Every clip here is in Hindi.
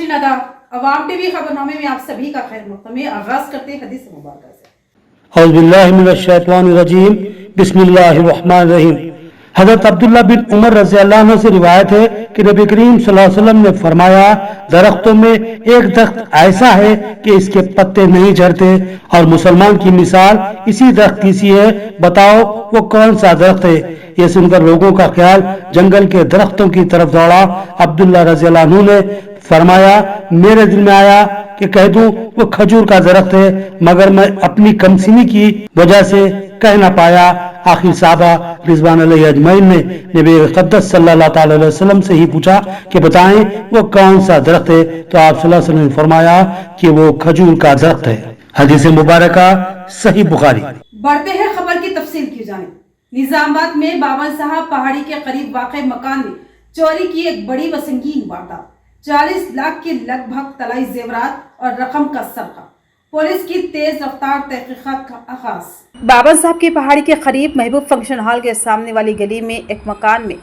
नाज़रीन आदाब, अवाम टीवी खबरनामे में आप सभी का खैर मक़दम है। आगाज़ करते हैं हदीस मुबारक से। औज़ुबिल्लाहि मिनश्शैतानिर्रजीम, बिस्मिल्लाहिर्रहमानिर्रहीम। हज़रत अब्दुल्ला बिन उमर रज़ियल्लाहु अन्हु से रिवायत है कि नबी करीम सल्लल्लाहु अलैहि वसल्लम ने फरमाया, दरख्तों में एक दरख्त ऐसा है कि इसके पत्ते नहीं झड़ते और मुसलमान की मिसाल इसी दरख्त की सी है, बताओ वो कौन सा दरख्त है। ये सुनकर लोगों का ख्याल जंगल के दरख्तों की तरफ दौड़ा। अब्दुल्ला रज़ियल्लाहु अन्हु ने फरमाया, मेरे दिल में आया कि कह दूं वो खजूर का दरख्त है, मगर मैं अपनी कमसिनी की वजह से कह न पाया। आखिर साहबा रिजवान अलैहि अजमईन ने नबी मुक़द्दस सल्लल्लाहु अलैहि वसल्लम से ही पूछा कि बताएं वो कौन सा दरख्त है, तो आप सल्लल्लाहु अलैहि वसल्लम ने फरमाया कि वो खजूर का दरख्त है। हदीस मुबारक सही बुखारी। बढ़ते हैं खबर की तफसील की जानिब। निजामाबाद में बावन साहब पहाड़ी के करीब वाक़ मकान में चोरी की एक बड़ी व संगीन वारदात। 40 लाख के लगभग तलाई जेवरात और रकम का सरका। पुलिस की तेज रफ्तार तहकीकात का आगाज। बावन साहब की पहाड़ी के करीब महबूब फंक्शन हॉल के सामने वाली गली में एक मकान में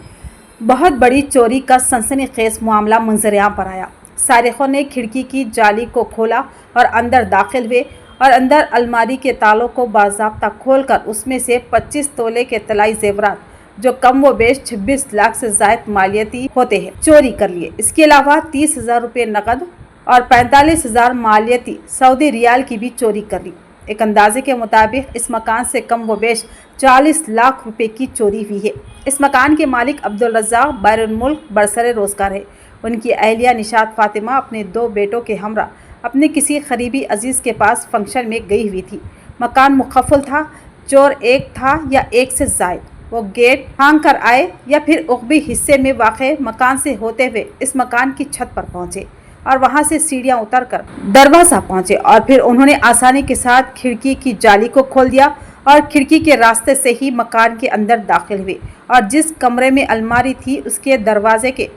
बहुत बड़ी चोरी का सनसनीखेज मामला मंजरेआम पर आया। सारिकों ने खिड़की की जाली को खोला और अंदर दाखिल हुए और अंदर अलमारी के तालों को बाज़ाब्ता खोलकर उसमें से 25 तोले के तलाई जेवरात, जो कम व बेश 26 लाख से ज़ायद मालियती होते हैं, चोरी कर लिए। इसके अलावा 30,000 रुपये नकद और 45,000 मालियती सऊदी रियाल की भी चोरी कर ली। एक अंदाजे के मुताबिक इस मकान से कम व बेश 40 लाख रुपए की चोरी हुई है। इस मकान के मालिक अब्दुल रज़्ज़ाक़ बैरुल मुल्क बरसरे रोजगार है। उनकी अहलिया निशात फातिमा अपने 2 बेटों के हमरा अपने किसी करीबी अजीज़ के पास फंक्शन में गई हुई थी। मकान मुखफ़ल था, चोर एक था या एक से ज़ायद। वो गेट फांग कर आए या फिर उक़बी हिस्से में वाक़े मकान से होते हुए इस मकान की छत पर पहुँचे और वहां से सीढ़ियां उतरकर दरवाजा पहुंचे और फिर उन्होंने आसानी के साथ खिड़की की जाली को खोल दिया और खिड़की के रास्ते से ही मकान के अंदर दाखिल हुए और जिस कमरे में अलमारी थी उसके दरवाजे के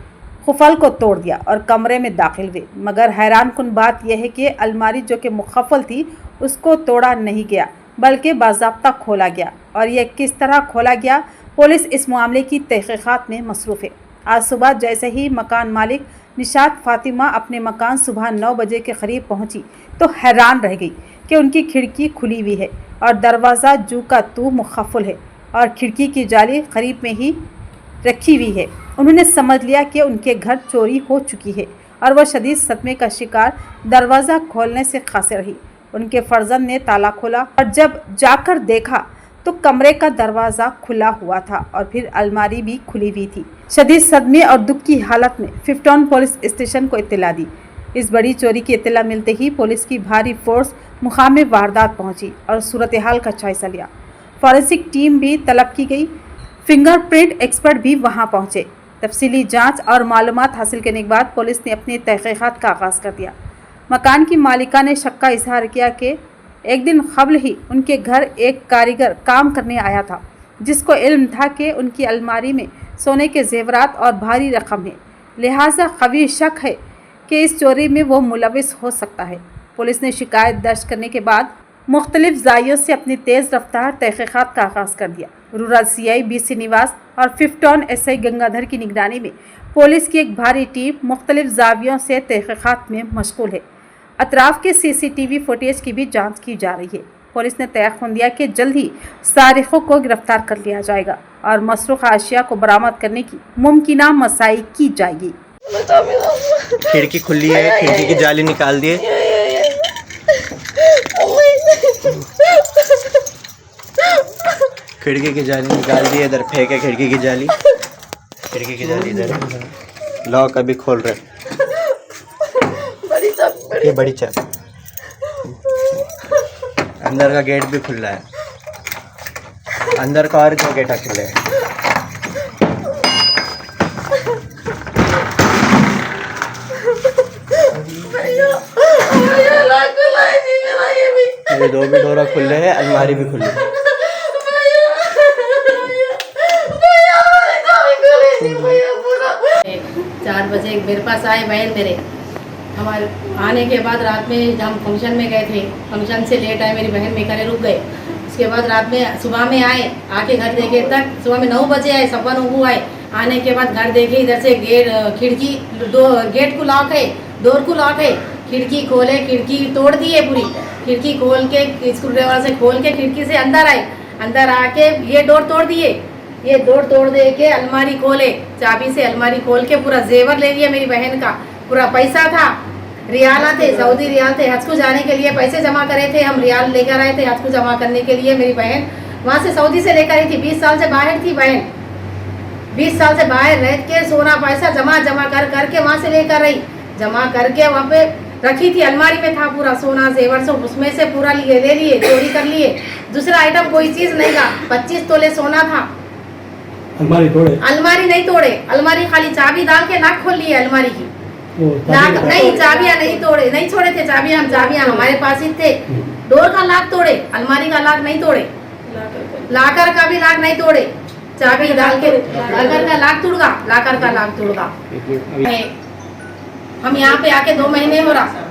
खुफल को तोड़ दिया और कमरे में दाखिल हुए। मगर हैरान कुन बात यह है कि अलमारी जो कि मुखफ़ल थी उसको तोड़ा नहीं गया बल्कि बाज़ाब्ता खोला गया। और यह किस तरह खोला गया, पुलिस इस मामले की तहक़ीक़ात में मसरूफ़ है। आज सुबह जैसे ही मकान मालिक निशात फातिमा अपने मकान सुबह 9 बजे के करीब पहुंची तो हैरान रह गई कि उनकी खिड़की खुली हुई है और दरवाज़ा जू का तू मुखफ़ल है और खिड़की की जाली करीब में ही रखी हुई है। उन्होंने समझ लिया कि उनके घर चोरी हो चुकी है और वह शदीद सदमे का शिकार दरवाज़ा खोलने से खासे रही। उनके फर्जंद ने ताला खोला और जब जाकर देखा तो कमरे का दरवाज़ा खुला हुआ था और फिर अलमारी भी खुली हुई थी। शदीद सदमे और दुख की हालत में 5 टाउन पुलिस स्टेशन को इत्तला दी। इस बड़ी चोरी की इत्तला मिलते ही पुलिस की भारी फोर्स मुकाम वारदात पहुंची और सूरत हाल का जायजा लिया। फॉरेंसिक टीम भी तलब की गई, फिंगरप्रिंट एक्सपर्ट भी वहां पहुंचे। तफसीली जांच और मालूमात हासिल करने के बाद पुलिस ने अपनी तहक़ीक़ात का आगाज़ कर दिया। मकान की मालिका ने शक का इजहार किया कि एक दिन कबल ही उनके घर एक कारीगर काम करने आया था, जिसको इल्म था कि उनकी अलमारी में सोने के जेवरात और भारी रकम है, लिहाजा कवी शक है कि इस चोरी में वो मुलविस हो सकता है। पुलिस ने शिकायत दर्ज करने के बाद मुख्तलिफ ज़ावियों से अपनी तेज़ रफ्तार तहक़ीक़ात का आगाज़ कर दिया। रूरल CI B श्रीनिवास और 5 टाउन SI गंगाधर की निगरानी में पुलिस की एक भारी टीम मुख्तलिफ ज़ावियों से तहक़ीक़ात में मशगूल है। अतराफ़ के CCTV फुटेज की भी जांच की जा रही है। पुलिस ने तयख़ुन दिया कि जल्द ही सारिकों को गिरफ्तार कर लिया जाएगा और मसरूक़ अशिया को बरामद करने की मुमकिना मसाई की जाएगी। खिड़की खुली है, खिड़की की जाली निकाल दिए। खिड़की की जाली निकाल दी, इधर फेंके खिड़की की जाली। खिड़की की जाली इधर, लॉक अभी खोल रहे। ये बड़ी चाबी, अंदर का गेट भी खुला है, अंदर का और 2 गेट खुले हैं। ये 2 भी डोरा खुले हैं, अलमारी भी खुली है। 4 बजे मेरे पास आए बहन मेरे। हमारे आने के बाद रात में जब हम फंक्शन में गए थे, फंक्शन से लेट आए, मेरी बहन मेरे रुक गए। उसके बाद रात में सुबह में आए, आके घर देखे तक सुबह में 9 बजे आए, 9:15 आए। आने के बाद घर देखे, इधर से गेट खिड़की 2 गेट को लॉक है डोर को लॉक है, खिड़की खोले, खिड़की तोड़ दी है पूरी, खिड़की खोल के स्क्रू ड्राइवर से खोल के खिड़की से अंदर आए, अंदर आके ये डोर तोड़ दिए, ये डोर तोड़ दे के अलमारी खोले, चाबी से अलमारी खोल के पूरा जेवर ले लिया मेरी बहन का, पूरा पैसा था, रियाल थे, सऊदी रियाल थे, हज को जाने के लिए पैसे जमा करे थे, हम रियाल लेकर आए थे हज को जमा करने के लिए। मेरी बहन वहाँ से सऊदी से लेकर आई थी, 20 साल से बाहर थी बहन, 20 साल से बाहर रह के सोना पैसा जमा कर करके वहाँ से लेकर आई, जमा करके वहाँ पे रखी थी, अलमारी में था पूरा सोना जेवर सब, उसमें से पूरा ले लिए, चोरी कर लिए। दूसरा आइटम कोई चीज़ नहीं था, 25 तोले सोना था। अलमारी तोड़े? अलमारी नहीं तोड़े, अलमारी खाली चाबी डाल के नाक खोल लिए अलमारी की, लाख नहीं, चाबियां नहीं तोड़े, नहीं छोड़े थे चाबियां हमारे पास ही थे। डोर का लाख तोड़े, अलमारी का लाख नहीं तोड़े, लाकर का भी लाख नहीं तोड़े, चाबी डाल के लाकर का लाख तोड़गा, लाकर का लाख तोड़गा। हम यहाँ पे आके 2 महीने हो रहा,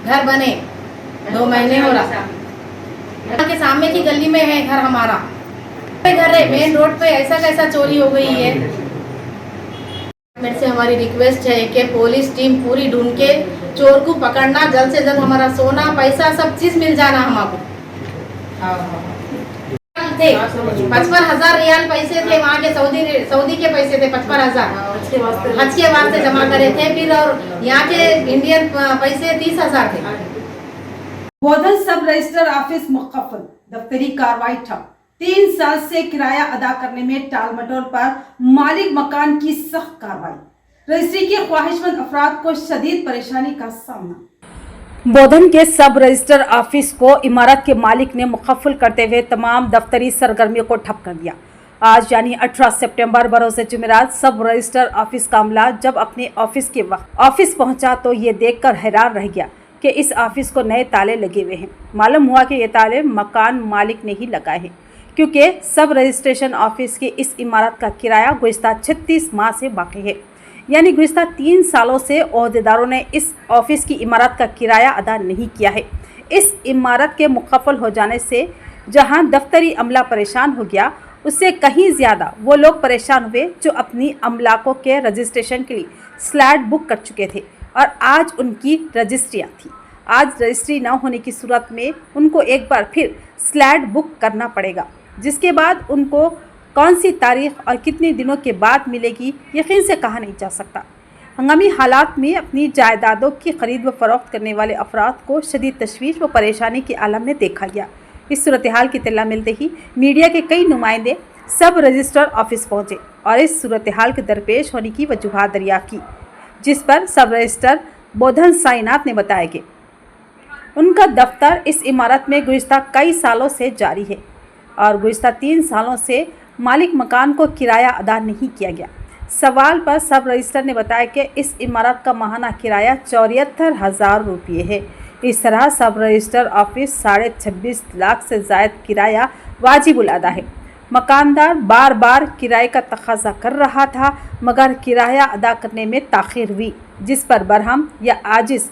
घर बने 2 महीने हो रहा, घर के सामने की गली में है घर हमारा, घर है मेन रोड पे, ऐसा कैसा चोरी हो गई है। मेरे से हमारी रिक्वेस्ट है कि पुलिस टीम पूरी ढूंढ के चोर को पकड़ना, जल्द से जल्द हमारा सोना पैसा सब चीज मिल जाना हमको। थे 55,000 रियाल पैसे थे वहाँ के, सऊदी के पैसे थे 55,000, हज के वास्ते जमा करे थे फिर, और यहाँ के इंडियन पैसे 30,000 थे। बोधन सब रजिस्टर ऑफिस मुकफ्फल, दफ्तरी कार्रवाई ठप, 3 साल से किराया अदा करने में टाल मटोल पर मालिक मकान की सख्त कार्रवाई, रजिस्ट्री के ख्वाहिशमंद अफराद को शदीद परेशानी का सामना। बोधन के सब रजिस्टर ऑफिस को इमारत के मालिक ने मुकफ्फल करते हुए तमाम दफ्तरी सरगर्मियों को ठप कर दिया। आज यानी 18 सितंबर बरोज़ जुमेरात सब रजिस्टर ऑफिस का अमला जब अपने ऑफिस के वक्त ऑफिस पहुंचा तो ये देखकर हैरान रह गया कि इस ऑफिस को नए ताले लगे हुए हैं। मालूम हुआ कि ये ताले मकान मालिक ने ही लगाए हैं, क्योंकि सब रजिस्ट्रेशन ऑफिस की इस इमारत का किराया गुज़िश्ता 36 माह से बाकी है, यानी गुज़िश्ता 3 सालों से ओहदेदारों ने इस ऑफिस की इमारत का किराया अदा नहीं किया है। इस इमारत के मुकफ्फल हो जाने से जहां दफ्तरी अमला परेशान हो गया, उससे कहीं ज़्यादा वो लोग परेशान हुए जो अपनी अमलाकों के रजिस्ट्रेशन के लिए स्लैट बुक कर चुके थे और आज उनकी रजिस्ट्रियाँ थी। आज रजिस्ट्री न होने की सूरत में उनको एक बार फिर स्लैट बुक करना पड़ेगा, जिसके बाद उनको कौन सी तारीख और कितने दिनों के बाद मिलेगी यकीन से कहा नहीं जा सकता। हंगामी हालात में अपनी जायदादों की खरीद व फरोख्त करने वाले अफराद को शदीद तशवीश व परेशानी के आलम में देखा गया। इस सूरत हाल की इत्तला मिलते ही मीडिया के कई नुमाइंदे सब रजिस्टर ऑफिस पहुँचे और इस सूरत हाल के दरपेश होने की वजूहात दरियाफ़त की, जिस पर सब रजिस्टर बोधन साइनाथ ने बताया कि उनका दफ्तर इस इमारत में गुज़िश्ता कई सालों से जारी है और गुज़िश्ता 3 सालों से मालिक मकान को किराया अदा नहीं किया गया। सवाल पर सब रजिस्टर ने बताया कि इस इमारत का माहाना किराया 74,000 रुपये है। इस तरह सब रजिस्टर ऑफिस 26.5 लाख से ज़ायद किराया वाजिबुल अदा है। मकानदार बार बार किराए का तकाजा कर रहा था, मगर किराया अदा करने में ताख़ीर हुई, जिस पर बरहम या आजिज़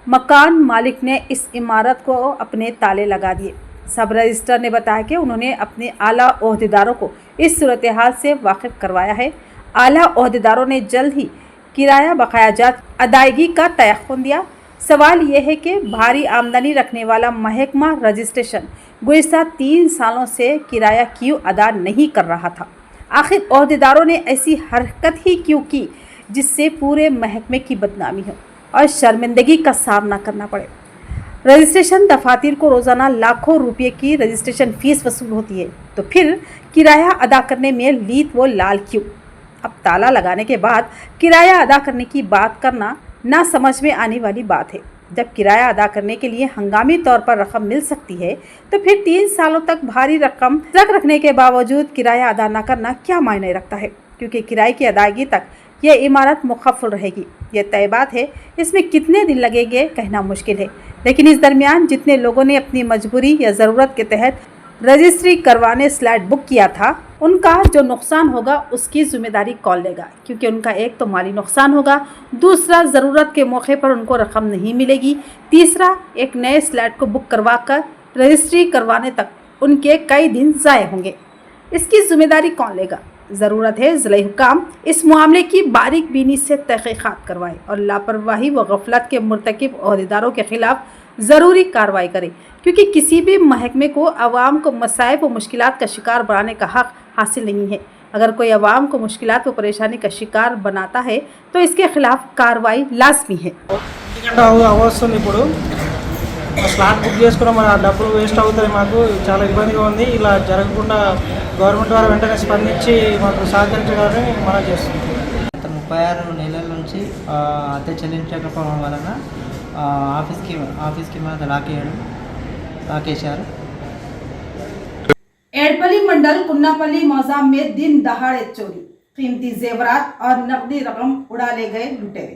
मकान मालिक ने इस इमारत को अपने ताले लगा दिए। सब रजिस्टर ने बताया कि उन्होंने अपने आला ओहदेदारों को इस सूरत हाल से वाकिफ़ करवाया है। आला ओहदेदारों ने जल्द ही किराया बकायाजात अदायगी का तयक़ुन दिया। सवाल यह है कि भारी आमदनी रखने वाला महकमा रजिस्ट्रेशन गुज़िश्ता 3 सालों से किराया क्यों अदा नहीं कर रहा था? आखिर ओहदेदारों ने ऐसी हरकत ही क्यों की जिससे पूरे महकमे की बदनामी हो और शर्मिंदगी का सामना करना पड़े? रजिस्ट्रेशन दफातर को रोज़ाना लाखों रुपये की रजिस्ट्रेशन फ़ीस वसूल होती है, तो फिर किराया अदा करने में लीत व लाल क्यों? अब ताला लगाने के बाद किराया अदा करने की बात करना ना समझ में आने वाली बात है। जब किराया अदा करने के लिए हंगामी तौर पर रकम मिल सकती है, तो फिर 3 सालों तक भारी रकम रखने के बावजूद किराया अदा न करना क्या मायने रखता है? क्योंकि किराए की अदायगी तक यह इमारत मुकफ्फल रहेगी, यह तय बात है। इसमें कितने दिन लगेंगे कहना मुश्किल है, लेकिन इस दरमियान जितने लोगों ने अपनी मजबूरी या ज़रूरत के तहत रजिस्ट्री करवाने स्लैट बुक किया था, उनका जो नुकसान होगा उसकी ज़िम्मेदारी कौन लेगा? क्योंकि उनका एक तो माली नुकसान होगा, दूसरा ज़रूरत के मौके पर उनको रकम नहीं मिलेगी, तीसरा एक नए स्लैट को बुक करवा कर रजिस्ट्री करवाने तक उनके कई दिन ज़ाय होंगे। इसकी ज़िम्मेदारी कौन लेगा? ज़रूरत है ज़िला हुकाम इस मामले की बारीक बीनी से तहकीकात करवाए और लापरवाही व गफलत के मुर्तकिब अहदेदारों के खिलाफ ज़रूरी कार्रवाई करे, क्योंकि किसी भी महकमे को आवाम को मसाइब व मुश्किलात का शिकार बनाने का हक हासिल नहीं है। अगर कोई आवाम को मुश्किलात व परेशानी का शिकार बनाता है तो इसके खिलाफ कार्रवाई लाजमी है। వస్తుంది ఇప్పుడు స్లాట్ బుక్ చేసుకున్న మన డబ్బులు వేస్ట్ అవుతాయి, మాకు చాలా ఇబ్బందిగా ఉంది. ఇలా జరగకుండా గవర్నమెంట్ వారు వెంటనే స్పందించి మాకు సహకరించాలని మనం చేస్తున్నాం. 36 నెలల నుంచి అద్దె చెల్లించకపోవడం వలన ఆఫీస్కి మీద లాకేశారు. एडपल्ली मंडल कुन्नापल्ली मौजा में दिन दहाड़े चोरी, कीमती जेवरात और नकदी रकम उड़ा ले गए लुटेरे।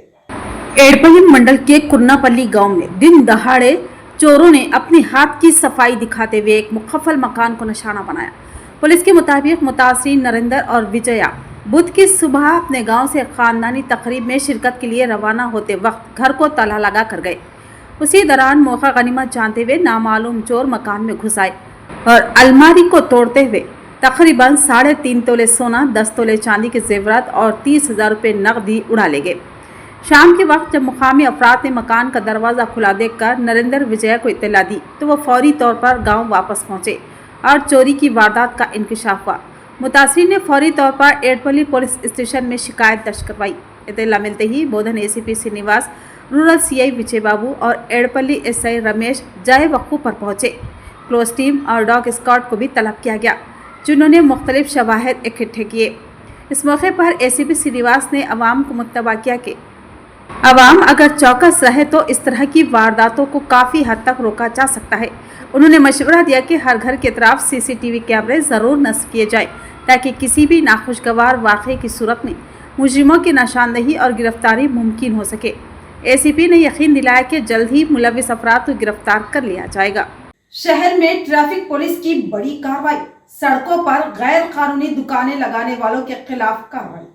एडपल्ली मंडल के कुन्नापल्ली गांव में दिन दहाड़े चोरों ने अपने हाथ की सफाई दिखाते हुए एक मुखफल मकान को निशाना बनाया। पुलिस के मुताबिक मुतासिर नरेंद्र और विजया बुध की सुबह अपने गांव से खानदानी तकरीब में शिरकत के लिए रवाना होते वक्त घर को ताला लगा कर गए। उसी दौरान मौका गनीमत जानते हुए नामालूम चोर मकान में घुस आए और अलमारी को तोड़ते हुए तकरीबन 3.5 तोले सोना, 10 तोले चांदी के जेवरात और 30,000 रुपये नकदी उड़ा ले गए। शाम के वक्त जब मुकामी अफराद ने मकान का दरवाज़ा खुला देखकर नरेंद्र विजया को इत्तला दी तो वह फौरी तौर पर गांव वापस पहुंचे और चोरी की वारदात का इंकशाफ हुआ। मुतासिर ने फौरी तौर पर एडपल्ली पुलिस स्टेशन में शिकायत दर्ज करवाई। इत्तला मिलते ही बोधन एसीपी श्रीनिवास, रूरल सीआई विजय बाबू और एडपल्ली एसआई रमेश जाए वक्फू पर पहुंचे। क्लोज टीम और डॉग स्क्वाड को भी तलब किया गया, जिन्होंने मुख्तलिफ शवाहिद इकट्ठे किए। इस मौके पर एसीपी श्रीनिवास ने अवाम को मुतबा किया कि अवाम अगर चौकस रहे तो इस तरह की वारदातों को काफ़ी हद तक रोका जा सकता है। उन्होंने मशवरा दिया कि हर घर की तरफ सीसीटीवी कैमरे ज़रूर नस्ब किए जाएं, ताकि किसी भी नाखुशगवार वाक़े की सूरत में मुजरिमों की निशानदही और गिरफ्तारी मुमकिन हो सके। एसीपी ने यकीन दिलाया कि जल्द ही मुलविस अफराद को गिरफ्तार कर लिया जाएगा। शहर में ट्रैफिक पुलिस की बड़ी कार्रवाई, सड़कों पर गैर कानूनी दुकानें लगाने वालों के खिलाफ कार्रवाई।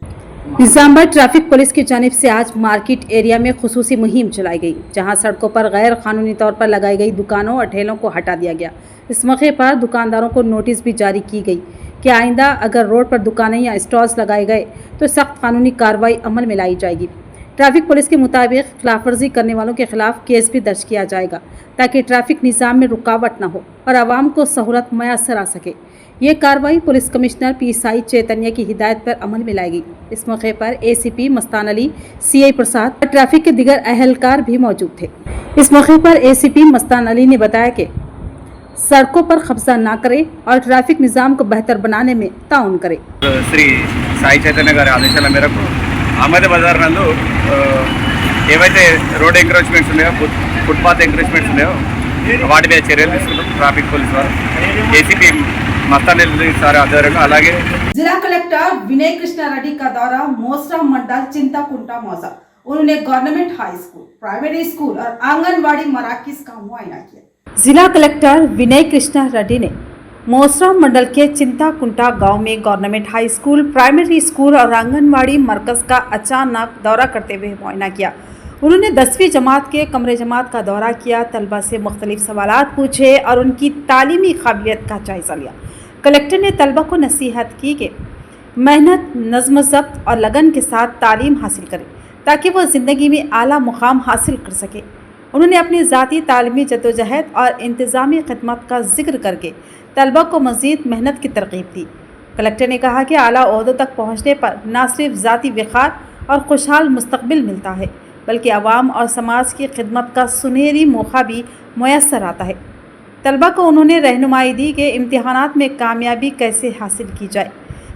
निजामाबाद ट्रैफिक पुलिस की जानिब से आज मार्केट एरिया में खुसूसी मुहिम चलाई गई, जहां सड़कों पर गैर कानूनी तौर पर लगाई गई दुकानों और ठेलों को हटा दिया गया। इस मौके पर दुकानदारों को नोटिस भी जारी की गई कि आइंदा अगर रोड पर दुकानें या स्टॉल्स लगाए गए तो सख्त कानूनी कार्रवाई अमल में लाई जाएगी। ट्रैफिक पुलिस के मुताबिक खिलाफवर्जी करने वालों के खिलाफ केस भी दर्ज किया जाएगा, ताकि ट्रैफिक निज़ाम में रुकावट न हो और आवाम को सहूलत मैसर आ सके। ये कार्रवाई पुलिस कमिश्नर PSI चैतन्य की हिदायत पर अमल में लाई गई। इस मौके पर ACP मस्तान अली, CI प्रसाद और ट्रैफिक के दिगर अहलकार भी मौजूद थे। इस मौके पर ACP मस्तान अली ने बताया कि सड़कों पर कब्जा ना करें और ट्रैफिक निज़ाम को बेहतर बनाने में ताउन करें। శ్రీ సాయి చైతన్య గారి ఆదేశాల మేరకు అహ్మద్ బజార్ నందు ఏవైతే రోడ్ ఎంక్రోచ్మెంట్స్ ఉన్నాయో, ఫుట్పాత్ ఎంక్రోచ్మెంట్స్ ఉన్నాయో వాటి మీద చర్యలు తీసుకున్నాం ట్రాఫిక్ పోలీస్ వారు, ACP मस्तान सारे आध्वर्యంలో। అలాగే जिला कलेक्टर विनय कृष्णा रेड्डी का दौरा मोसरा मंडल चिंताकुंटा मौजा। उन्होंने government high school, primary school और आंगनवाड़ी मराकज का मुआयना किया। जिला कलेक्टर विनय कृष्णा रेड्डी ने मोसरा मंडल के चिंताकुंटा गांव में government high school, primary school और आंगनवाड़ी मरकज का अचानक दौरा करते हुए मुआयना किया। उन्होंने 10वीं जमात के कमरे जमात का दौरा किया, तलबा से मुख्तलिफ सवालात पूछे और उनकी तालीमी काबिलियत का जायज़ा लिया। कलेक्टर ने तलबा को नसीहत की कि मेहनत, नज़्म ज़ब्त और लगन के साथ तालीम हासिल करें, ताकि वह ज़िंदगी में आला मुकाम हासिल कर सके। उन्होंने अपनी ज़ाती तालीमी जद्दोजहद और इंतज़ामी खिदमत का जिक्र करके तलबा को मज़ीद मेहनत की तरगीब दी। कलेक्टर ने कहा कि आला ओहदों तक पहुँचने पर न सिर्फ ज़ाती वक़ार और खुशहाल मुस्तकबिल मिलता है, बल्कि आवाम और समाज की खिदमत का सुनहरी मौका भी मैसर आता है। तलबा को उन्होंने रहनुमाई दी कि इम्तिहानात में कामयाबी कैसे हासिल की जाए,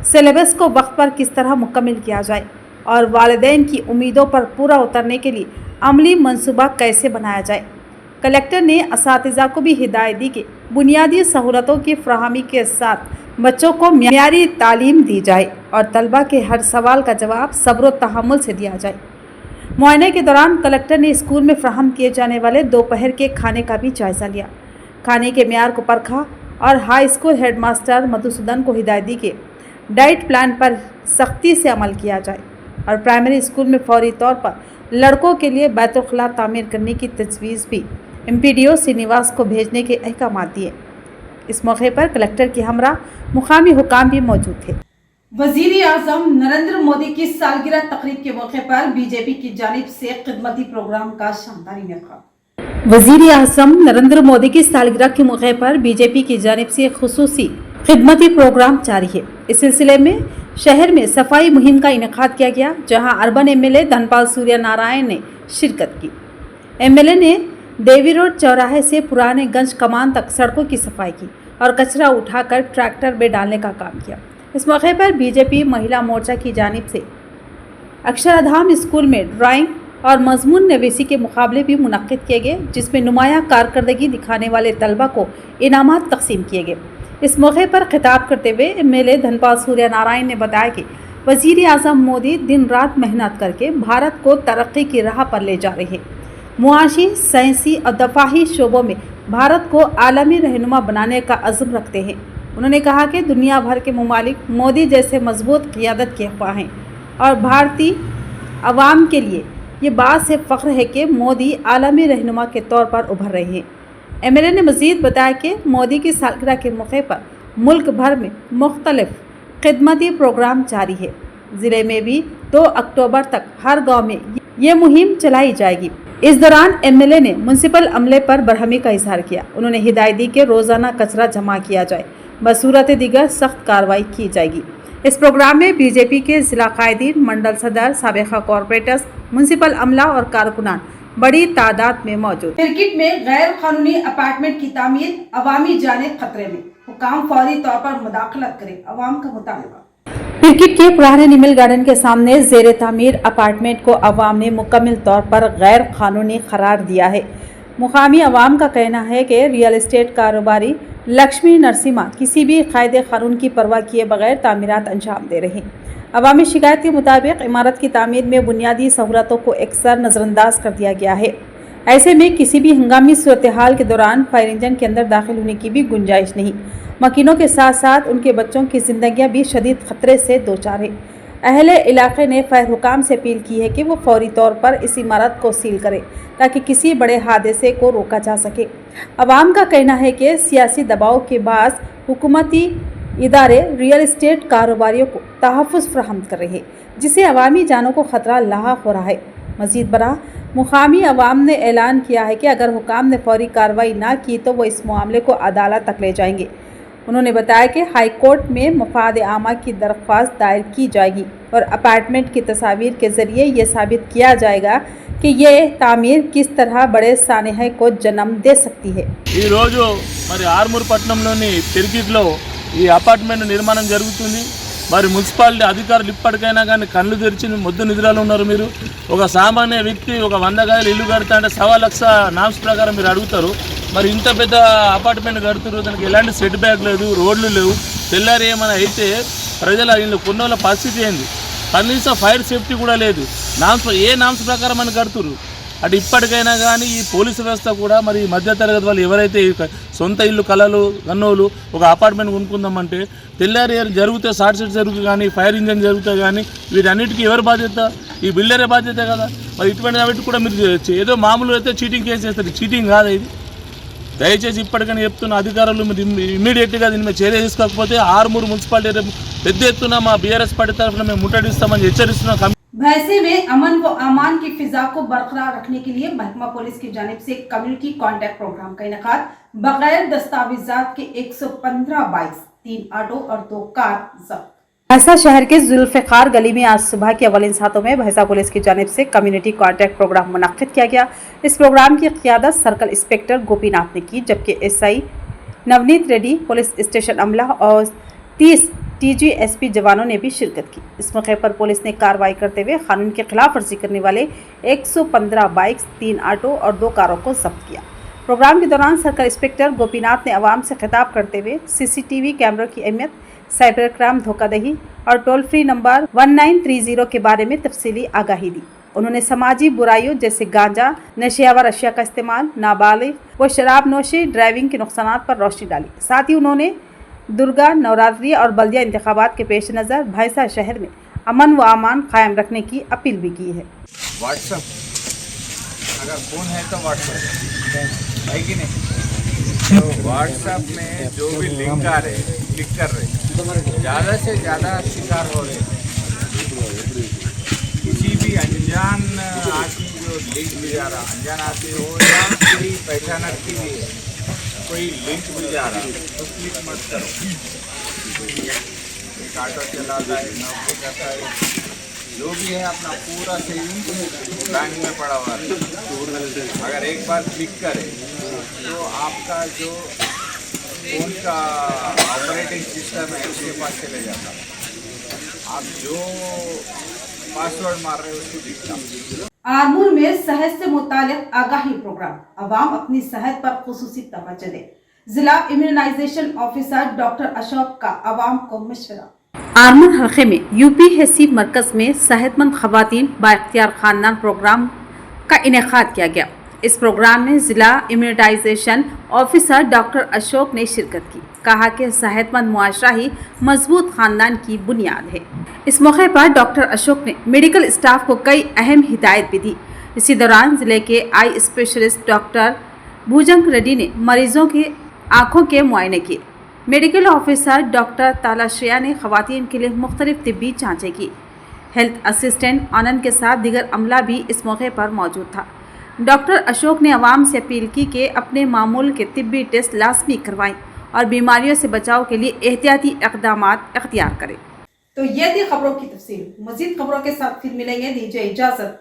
सिलेबस को वक्त पर किस तरह मुकम्मल किया जाए और वालिदैन की उम्मीदों पर पूरा उतरने के लिए अमली मंसूबा कैसे बनाया जाए। कलेक्टर ने असातिज़ा को भी हिदायत दी कि बुनियादी सहूलतों की फराहमी के साथ बच्चों को मियारी तालीम दी जाए और तलबा के हर सवाल का जवाब सब्र व तहम्मुल से दिया जाए। मुआयने के दौरान कलेक्टर ने स्कूल में फ्राहम किए जाने वाले दोपहर के खाने का भी जायज़ा लिया। खाने के मेयार को परखा और हाई स्कूल हेडमास्टर मधुसूदन को हिदायत दी कि डाइट प्लान पर सख्ती से अमल किया जाए और प्राइमरी स्कूल में फौरी तौर पर लड़कों के लिए बैतुल-खुला तामीर करने की तजवीज़ भी MPDO श्रीनिवास को भेजने के अहकाम दिए। इस मौके पर कलेक्टर की हमरा मुकामी हुकाम भी मौजूद थे। वजीर आजम नरेंद्र मोदी की सालगिरह तकरीब के मौके पर बीजेपी की जानिब से खिदमती प्रोग्राम का शानदार इनेकाद। वजीर आजम नरेंद्र मोदी की सालगिरह के मौके पर बीजेपी की जानिब से खुसूसी खिदमती प्रोग्राम जारी है। इस सिलसिले में शहर में सफाई मुहिम का इनेकाद किया गया, जहां अर्बन एमएलए धनपाल सूर्य नारायण ने शिरकत की। एमएलए ने देवी रोड चौराहे से पुराने गंज कमान तक सड़कों की सफाई की और कचरा उठाकर ट्रैक्टर में डालने का काम किया। इस मौके पर बीजेपी महिला मोर्चा की जानिब से अक्षराधाम स्कूल में ड्राइंग और मजमून नवीसी के मुकाबले भी मुनक्किद किए गए, जिसमें नुमाया कारकर्दगी दिखाने वाले तलबा को इनामात तकसीम किए गए। इस मौके पर खिताब करते हुए एमएलए धनपाल सूर्य नारायण ने बताया कि वजीर आजम मोदी दिन रात मेहनत करके भारत को तरक्की की राह पर ले जा रहे हैं। मुआशी, साइंसी और दफाही शोबों में भारत को आलमी रहनुमा बनाने का अज़्म रखते हैं। उन्होंने कहा कि दुनिया भर के ममालिक मोदी जैसे मजबूत क़ियादत के ख्वाह हैं और भारतीय अवाम के लिए ये बात से फ़ख्र है कि मोदी आलमी रहनुमा के तौर पर उभर रहे हैं। एमएलए ने मज़ीद बताया कि मोदी की सालगिरह के मौके पर मुल्क भर में मुख्तलिफ खिदमती प्रोग्राम जारी है। ज़िले में भी 2 अक्टूबर तक हर गाँव में ये मुहिम चलाई जाएगी। इस दौरान एमएलए ने म्युनिसिपल अमले पर बरहमी का इजहार किया। उन्होंने हिदायत दी कि रोज़ाना कचरा जमा किया जाए, बसूरत दिगर सख्त कार्रवाई की जाएगी। इस प्रोग्राम में बीजेपी के जिला कायदीन, मंडल सदर, साबिका कॉरपोरेटर्स, म्युनिसिपल अमला और कारकुनान बड़ी तादाद में मौजूद। क्रिकेट में गैर कानूनी अपार्टमेंट की तामीर अवामी जाने खतरे में, हुकाम फौरी तौर पर मुदाखलत करें, अवाम का मुतालबा। क्रिकेट के पुराने निमिल गार्डन के सामने जेर तामीर अपार्टमेंट को अवाम ने मुकम्मल तौर पर गैर कानूनी करार दिया है। मुकामी अवाम का कहना है कि रियल एस्टेट कारोबारी लक्ष्मी नरसिम्हा किसी भी कायदे कानून की परवाह किए बगैर तामीरात अंजाम दे रहे हैं। अवामी शिकायत के मुताबिक इमारत की तामीर में बुनियादी सहूलतों को अक्सर नज़रअंदाज कर दिया गया है। ऐसे में किसी भी हंगामी सूरत हाल के दौरान फायर इंजन के अंदर दाखिल होने की भी गुंजाइश नहीं। मकीनों के साथ साथ उनके बच्चों की जिंदगियां भी शदीद खतरे से दो चार है। अहले इलाके ने फायर हुकाम से अपील की है कि वो फौरी तौर पर इस इमारत को सील करें ताकि किसी बड़े हादसे को रोका जा सके। अवाम का कहना है कि सियासी दबाव के बाद हुकूमती इदारे रियल एस्टेट कारोबारियों को तहफ़्फ़ुज़ फराहम कर रहे हैं, जिससे अवामी जानों को खतरा लाहक हो रहा है। मज़ीद बरा मुकामी अवाम ने ऐलान किया है कि अगर हुकाम ने फौरी कार्रवाई ना की तो वो इस मामले को अदालत तक ले जाएंगे। उन्होंने बताया कि हाई कोर्ट में मफाद आमा की दरख्वास्त दायर की जाएगी और अपार्टमेंट की तस्वीर के ज़रिए ये साबित किया जाएगा कि ये तामीर किस तरह बड़े सानेहे को जन्म दे सकती है। ఈ రోజు మరి ఆర్మూర్ పట్టణంలోని పెరికిట్లో ఈ అపార్ట్మెంట్ నిర్మాణం జరుగుతుంది। మరి మున్సిపాలిటీ అధికారులు ఇప్పటికైనా కానీ కళ్ళు తెరిచి మొద్దు నిద్రలో ఉన్నారు। మీరు ఒక సామాన్య వ్యక్తి ఒక 100 గజాలు ఇల్లు కడతా అంటే 1.25 లక్ష నామ్స్ ప్రకారం మీరు అడుగుతారు। మరి ఇంత పెద్ద అపార్ట్మెంట్ కడుతున్నారు, దానికి ఎలాంటి సెట్ బ్యాక్ లేదు, రోడ్లు లేవు। తెల్లారి ఏమైనా అయితే ప్రజల ఇల్లు కొన్నోళ్ళ పరిస్థితి ఏంది? కనీసం ఫైర్ సేఫ్టీ కూడా లేదు। ఏ నామ్స్ ప్రకారం అని కడుతున్నారు। అటు ఇప్పటికైనా కానీ ఈ పోలీసు వ్యవస్థ కూడా మరి మధ్యతరగతి వాళ్ళు ఎవరైతే సొంత ఇల్లు కలలు కన్నోళ్ళు ఒక అపార్ట్మెంట్ కొనుక్కుందామంటే తెల్లారి జరిగితే షార్ట్ సర్క్యూట్ జరుగుతుంది కానీ ఫైర్ ఇంజన్ జరుగుతుంది కానీ వీటన్నిటికీ ఎవరు బాధ్యత? ఈ బిల్డరే బాధ్యత కదా। మరి ఇటువంటి వాటి కూడా మీరు ఏదో మామూలు అయితే చీటింగ్ కేసు చేస్తారు, చీటింగ్ కాదు ఇది। దయచేసి ఇప్పటికైనా చెప్తున్న అధికారులు మీరు ఇమ్మీడియట్గా దీని మీద చర్య తీసుకోకపోతే ఆర్మూర్ మున్సిపాలిటీ పెద్ద ఎత్తున మా బీఆర్ఎస్ పార్టీ తరఫున మేము ముట్టడిస్తామని హెచ్చరిస్తున్నాం। वैसे में अमन व अमान की फिजा को बरकरार रखने के लिए महकमा पुलिस की जानिब से कम्युनिटी कॉन्टैक्ट प्रोग्राम का इनेकाद बगैर दस्तावेजात के 115 बाइक्स, 3 ऑटो और 2 कार जब्त। भैंसा शहर के जुल्फ़िकार गली में आज सुबह के अवलिन सातों में भैंसा पुलिस की जानिब से कम्युनिटी कॉन्टैक्ट प्रोग्राम मुनक्किद किया गया। इस प्रोग्राम की क़ियादत सर्कल इंस्पेक्टर गोपीनाथ ने की, जबकि SI Navneet Reddy, police station अमला और 30 TGSP जवानों ने भी शिरकत की। इस मौके पर पुलिस ने कार्रवाई करते हुए कानून के खिलाफ वर्जी करने वाले 115 बाइक्स, 3 ऑटो और 2 कारों को जब्त किया। प्रोग्राम के दौरान सर्कल इंस्पेक्टर गोपीनाथ ने आवाम से खिताब करते हुए CCTV कैमरों की अहमियत, साइबर क्राइम, धोखाधड़ी और टोल फ्री नंबर 1930 के बारे में तफसीली आगाही दी। उन्होंने समाजी बुराइयों जैसे गांजा, नशियावर अशिया का इस्तेमाल, नाबालिग व शराब नोशी, ड्राइविंग के नुकसानात पर रोशनी डाली। साथ ही उन्होंने दुर्गा, नवरात्रि और बल्दिया इंतखाबात के पेश नज़र भैंसा शहर में अमन व अमान कायम रखने की अपील भी की है। व्हाट्सएप अगर फ़ोन है तो व्हाट्सएप है कि नहीं? व्हाट्सएप में जो भी लिंक आ रहे क्लिक कर रहे ज़्यादा से ज़्यादा शिकार हो रहे। किसी भी अनजान आदमी जो लिंक मिल जा रहा, अनजान आदमी हो या कोई पहचान की भी है, कोई लिंक मिल जा रहा तो क्लिक मत करो। एक ऑटो चलाता है, नौकरी करता है, जो भी है अपना पूरा सेविंग बैंक में पड़ा हुआ है। अगर एक बार क्लिक करें तो आपका जो फोन का ऑपरेटिंग सिस्टम है उसके पास चले जाता है। आप जो पासवर्ड मार रहे हो उसको दिखता। आरमूर में सेहत से मुतालिक आगाही प्रोग्राम, अवाम अपनी सेहत पर खुसूसी तवज्जो दे। जिला इम्यूनाइजेशन ऑफिसर डॉक्टर अशोक का अवाम को मशवरा। आरमूर हल्के में यूपी हसीब मरकज में सेहतमंद खवातीन बाइख्तियार खानदान प्रोग्राम का इनेकाद किया गया। इस प्रोग्राम में जिला इम्यूनाइजेशन ऑफिसर डॉक्टर अशोक ने शिरकत की। कहा कि सेहतमंद मुआशरा ही मजबूत खानदान की बुनियाद है। इस मौके पर डॉक्टर अशोक ने मेडिकल स्टाफ को कई अहम हिदायत भी दी। इसी दौरान जिले के आई स्पेशलिस्ट डॉक्टर भुजंग रेड्डी ने मरीजों की आँखों के मुआयने किए। मेडिकल ऑफिसर डॉक्टर तालाश्रिया ने खवातीन के लिए मुख्तलिफ तिब्बी जाँचें की। हेल्थ असिस्टेंट आनंद के साथ दीगर अमला भी इस मौके पर मौजूद था। डॉक्टर अशोक ने अवाम से अपील की कि अपने मामूल के तिब्बी टेस्ट लाजमी करवाएं और बीमारियों से बचाव के लिए एहतियाती इक़दामात इख्तियार करें। तो ये थी खबरों की तफसील। मज़ीद खबरों के साथ फिर मिलेंगे। दीजिए इजाज़त।